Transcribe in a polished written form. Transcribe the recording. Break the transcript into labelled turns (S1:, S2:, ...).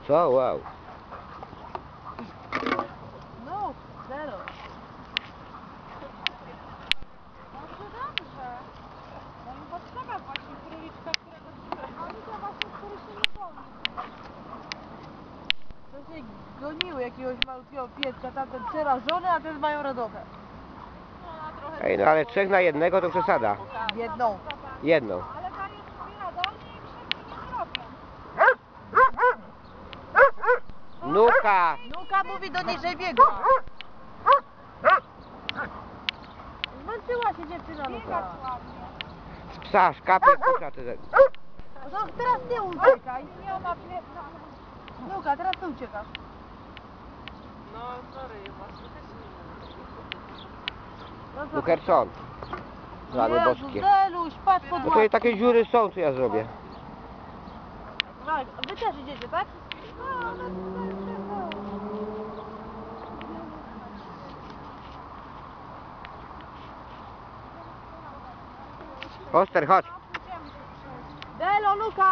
S1: Co? Wow.
S2: No, zero.
S3: Dobrze, dobrze. No i potrzeba właśnie króliczka, którego oni to właśnie, który się nie boi.
S2: To się goniły jakiegoś malutkiego pieska, tamten przerażony, a ten mają radochę.
S3: No, ona trochę
S1: Ej, no ale 3 na 1 to przesada.
S2: Jedną.
S1: Jedną.
S3: Ale tam jest chwila do niej i krzywdy nie zrobią.
S1: Nuka!
S2: Nuka mówi do niej, że biega. Zmęczyła się dziewczyna
S3: Biegać
S2: Nuka.
S3: ładnie.
S1: Z psa, szkapy puszcza ty.
S2: No to teraz ty uciekaj.
S3: Nie ona
S2: Nuka, teraz ty uciekasz.
S4: No, sorry, właśnie też
S2: No co?
S1: Lukerson. Rany
S2: Jezu,
S1: boskie.
S2: Zeluś, patrz pod
S1: No tutaj takie dziury są, co ja zrobię.
S2: Tak, wy też idziecie, tak?
S3: No, ale tutaj się
S1: Oster, chodź.
S3: pójdziemy do przodu.
S2: Delo, Nuka!